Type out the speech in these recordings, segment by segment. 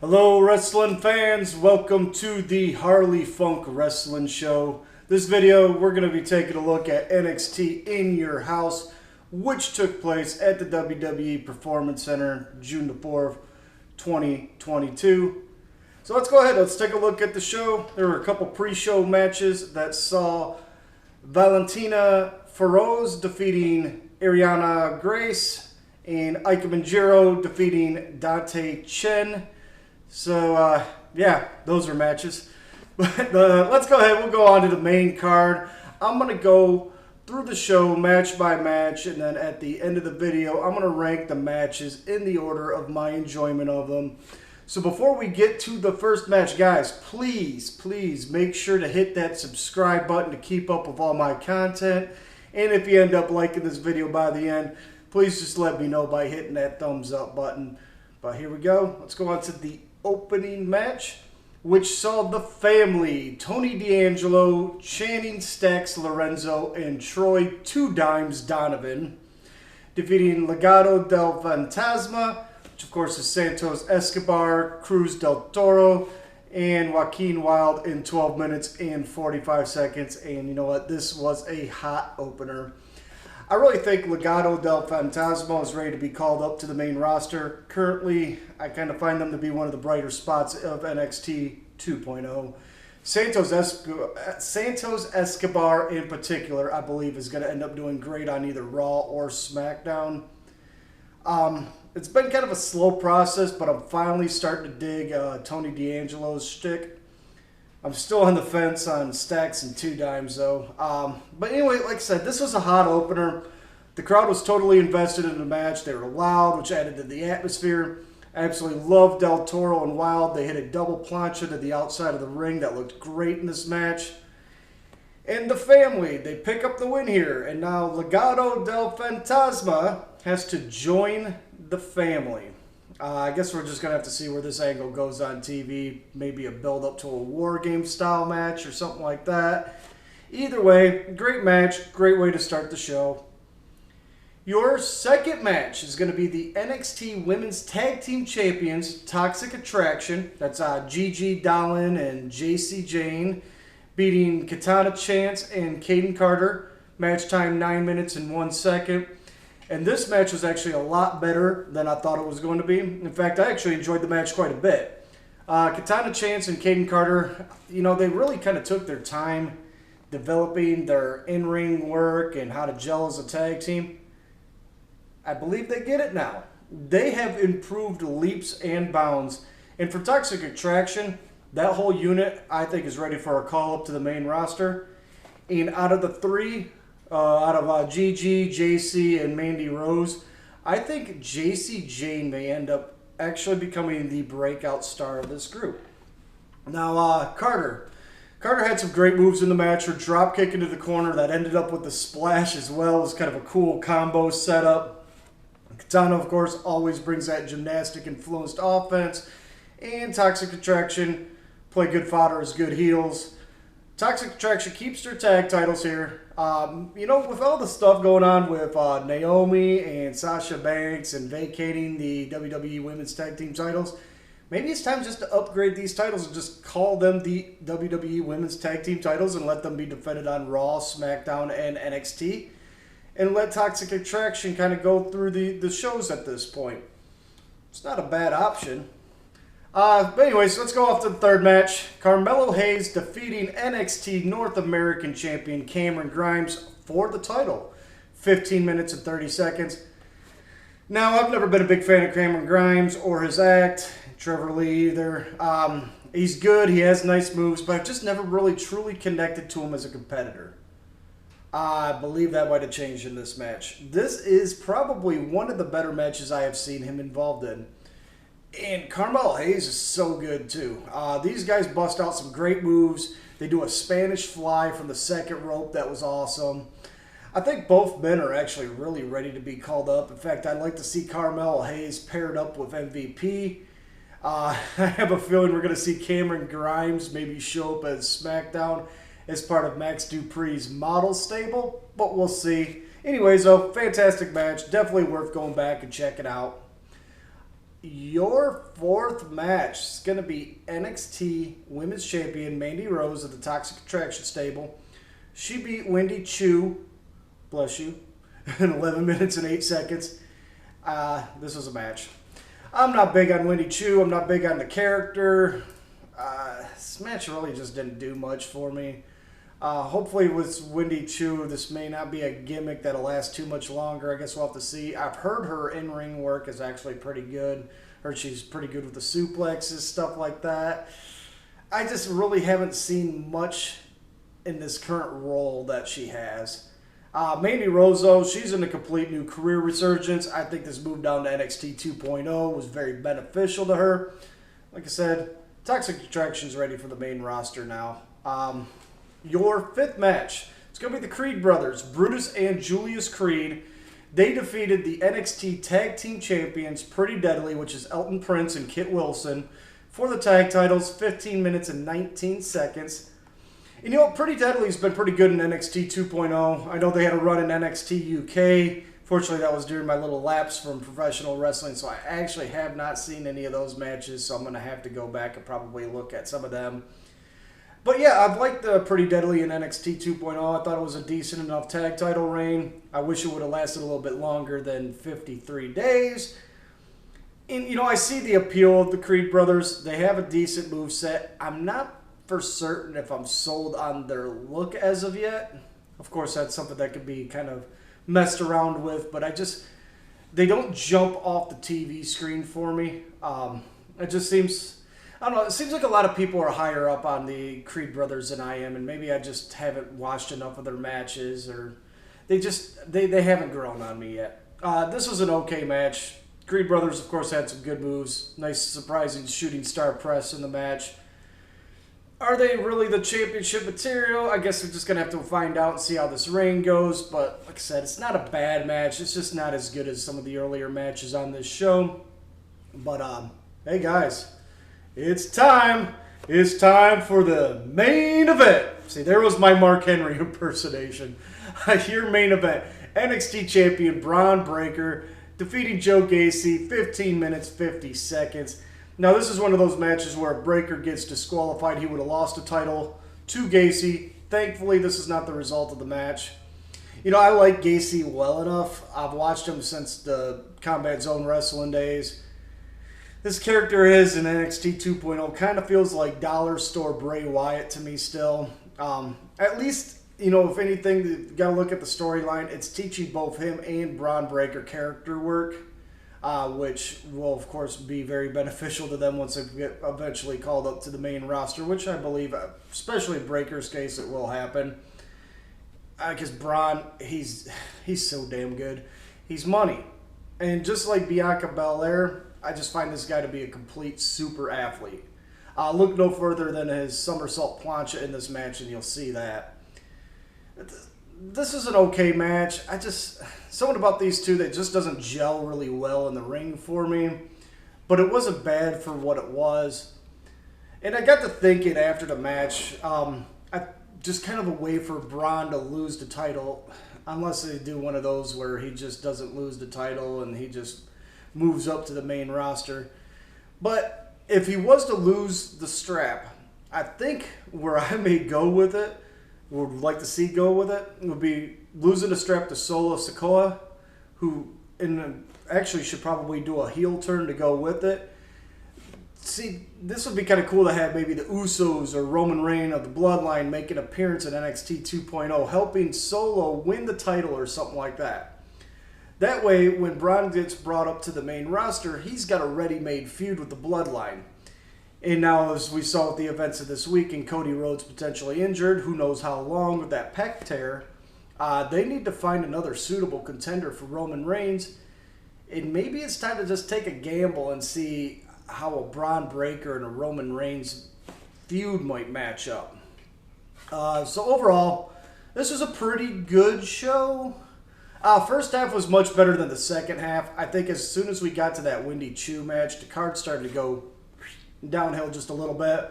Hello wrestling fans, welcome to the Harley Funk Wrestling Show. This video we're going to be taking a look at NXT In Your House, which took place at the WWE Performance Center June the 4th, 2022. So let's go ahead, let's take a look at the show. There were a couple pre-show matches that saw Valentina Feroz defeating Ariana Grace and Ika Manjiro defeating Dante Chen. So, yeah, those are matches. But let's go ahead. We'll go on to the main card. I'm going to go through the show match by match, and then at the end of the video, I'm going to rank the matches in the order of my enjoyment of them. So before we get to the first match, guys, please make sure to hit that subscribe button to keep up with all my content. And if you end up liking this video by the end, please just let me know by hitting that thumbs up button. But here we go. Let's go on to the opening match, which saw the family, Tony D'Angelo, Channing Stacks Lorenzo, and Troy Two Dimes Donovan, defeating Legado del Fantasma, which of course is Santos Escobar, Cruz del Toro, and Joaquin Wilde in 12 minutes and 45 seconds. And you know what? This was a hot opener. I really think Legado del Fantasma is ready to be called up to the main roster. Currently, I kind of find them to be one of the brighter spots of NXT 2.0. Santos Escobar in particular, I believe, is going to end up doing great on either Raw or SmackDown. It's been kind of a slow process, but I'm finally starting to dig Tony D'Angelo's shtick. I'm still on the fence on Stacks and Two Dimes, though. But anyway, like I said, this was a hot opener. The crowd was totally invested in the match. They were loud, which added to the atmosphere. I absolutely loved Del Toro and Wilde. They hit a double plancha to the outside of the ring that looked great in this match. And the family, they pick up the win here. And now Legado del Fantasma has to join the family. I guess we're just going to have to see where this angle goes on TV. Maybe a build-up to a War Game style match or something like that. Either way, great match. Great way to start the show. Your second match is going to be the NXT Women's Tag Team Champions, Toxic Attraction. That's Gigi Dolan and JC Jane beating Katana Chance and Kaden Carter. Match time 9 minutes and 1 second. And this match was actually a lot better than I thought it was going to be. In fact, I actually enjoyed the match quite a bit. Katana Chance and Kaden Carter, you know, they really kind of took their time developing their in-ring work and how to gel as a tag team. I believe they get it now. They have improved leaps and bounds. And for Toxic Attraction, that whole unit, I think, is ready for a call-up to the main roster. And out of the three, Gigi, JC, and Mandy Rose, I think JC Jane may end up actually becoming the breakout star of this group. Now, Carter had some great moves in the match. Her drop kick into the corner that ended up with the splash as well. It was kind of a cool combo setup. Katana, of course, always brings that gymnastic-influenced offense. And Toxic Attraction play good fodder as good heels. Toxic Attraction keeps their tag titles here. You know, with all the stuff going on with Naomi and Sasha Banks and vacating the WWE Women's Tag Team titles, maybe it's time just to upgrade these titles and just call them the WWE Women's Tag Team titles and let them be defended on Raw, SmackDown, and NXT. And let Toxic Attraction kind of go through the shows at this point. It's not a bad option. But anyways, let's go off to the third match. Carmelo Hayes defeating NXT North American Champion Cameron Grimes for the title. 15 minutes and 30 seconds. Now, I've never been a big fan of Cameron Grimes or his act. Trevor Lee either. He's good. He has nice moves, but I've just never really truly connected to him as a competitor. I believe that might have changed in this match. This is probably one of the better matches I have seen him involved in. And Carmelo Hayes is so good, too. These guys bust out some great moves. They do a Spanish fly from the second rope. That was awesome. I think both men are actually really ready to be called up. In fact, I'd like to see Carmelo Hayes paired up with MVP. I have a feeling we're going to see Cameron Grimes maybe show up as SmackDown as part of Max Dupree's model stable. But we'll see. Anyways, though, fantastic match. Definitely worth going back and checking out. your fourth match is going to be NXT Women's Champion Mandy Rose of the Toxic Attraction stable. She beat Wendy Chu, bless you, in 11 minutes and 8 seconds. This was a match. I'm not big on Wendy Chu. I'm not big on the character. This match really just didn't do much for me. Hopefully with Wendy Chu, this may not be a gimmick that'll last too much longer. I guess we'll have to see. I've heard her in-ring work is actually pretty good. Heard she's pretty good with the suplexes, stuff like that. I just really haven't seen much in this current role that she has. Mandy Rose, though, she's in a complete new career resurgence. I think this move down to NXT 2.0 was very beneficial to her. Like I said, Toxic Attraction's ready for the main roster now. Your fifth match, it's going to be the Creed brothers, Brutus and Julius Creed. They defeated the NXT Tag Team Champions, Pretty Deadly, which is Elton Prince and Kit Wilson, for the tag titles, 15 minutes and 19 seconds. And you know, Pretty Deadly's been pretty good in NXT 2.0. I know they had a run in NXT UK. Fortunately, that was during my little lapse from professional wrestling, so I actually have not seen any of those matches, so I'm going to have to go back and probably look at some of them. But yeah, I've liked the Pretty Deadly in NXT 2.0. I thought it was a decent enough tag title reign. I wish it would have lasted a little bit longer than 53 days. And, you know, I see the appeal of the Creed brothers. They have a decent moveset. I'm not for certain if I'm sold on their look as of yet. Of course, that's something that could be kind of messed around with, but they don't jump off the TV screen for me. It just seems... I don't know, it seems like a lot of people are higher up on the Creed brothers than I am, and maybe I just haven't watched enough of their matches, or they haven't grown on me yet. This was an okay match. Creed brothers, of course, had some good moves. Nice, surprising shooting star press in the match. Are they really the championship material? I guess we're just going to have to find out and see how this reign goes, but like I said, it's not a bad match. It's just not as good as some of the earlier matches on this show. But, hey guys. It's time. It's time for the main event. See, there was my Mark Henry impersonation. Your main event. NXT champion Braun Breaker defeating Joe Gacy, 15 minutes, 50 seconds. Now, this is one of those matches where if Breaker gets disqualified, he would have lost the title to Gacy. Thankfully, this is not the result of the match. You know, I like Gacy well enough. I've watched him since the Combat Zone Wrestling days. This character is in NXT 2.0. Kind of feels like dollar store Bray Wyatt to me still. At least, you know, if anything, you got to look at the storyline. It's teaching both him and Braun Breaker character work, which will, of course, be very beneficial to them once they get eventually called up to the main roster, which I believe, especially in Breaker's case, it will happen. Because Braun, he's so damn good. He's money. And just like Bianca Belair, I just find this guy to be a complete super athlete. Look no further than his somersault plancha in this match, and you'll see that. This is an okay match. Something about these two that just doesn't gel really well in the ring for me. But it wasn't bad for what it was. And I got to thinking after the match, just kind of a way for Braun to lose the title, unless they do one of those where he just doesn't lose the title and he just moves up to the main roster. But if he was to lose the strap, I think where I may go with it, would like to see go with it, would be losing the strap to Solo Sikoa, who actually should probably do a heel turn to go with it. See, this would be kind of cool to have maybe the Usos or Roman Reigns of the Bloodline make an appearance in NXT 2.0, helping Solo win the title or something like that. That way, when Braun gets brought up to the main roster, he's got a ready-made feud with the Bloodline. And now, as we saw with the events of this week, and Cody Rhodes potentially injured, who knows how long with that pec tear, they need to find another suitable contender for Roman Reigns. And maybe it's time to just take a gamble and see how a Braun Breaker and a Roman Reigns feud might match up. So overall, this was a pretty good show. First half was much better than the second half. I think as soon as we got to that Wendy Chu match, the card started to go downhill just a little bit.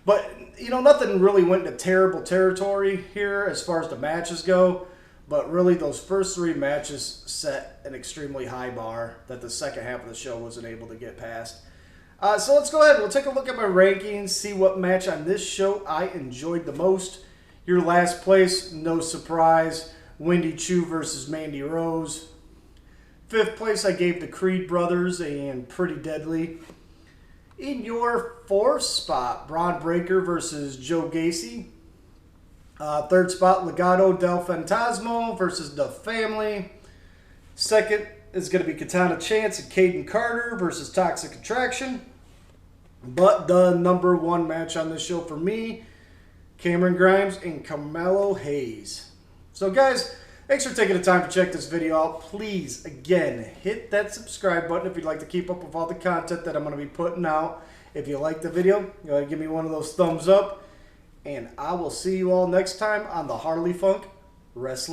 But, you know, nothing really went into terrible territory here as far as the matches go. But really, those first 3 matches set an extremely high bar that the second half of the show wasn't able to get past. So let's go ahead. We'll take a look at my rankings, see what match on this show I enjoyed the most. Your last place, no surprise, Wendy Choo versus Mandy Rose. 5th place, I gave the Creed Brothers and Pretty Deadly. In your 4th spot, Braun Breaker versus Joe Gacy. 3rd spot, Legado del Fantasma versus The Family. 2nd is going to be Katana Chance and Caden Carter versus Toxic Attraction. But the number 1 match on this show for me, Cameron Grimes and Carmelo Hayes. So guys, thanks for taking the time to check this video out. Please, again, hit that subscribe button if you'd like to keep up with all the content that I'm going to be putting out. If you like the video, go ahead and give me one of those thumbs up. And I will see you all next time on the Harley Funk Wrestling.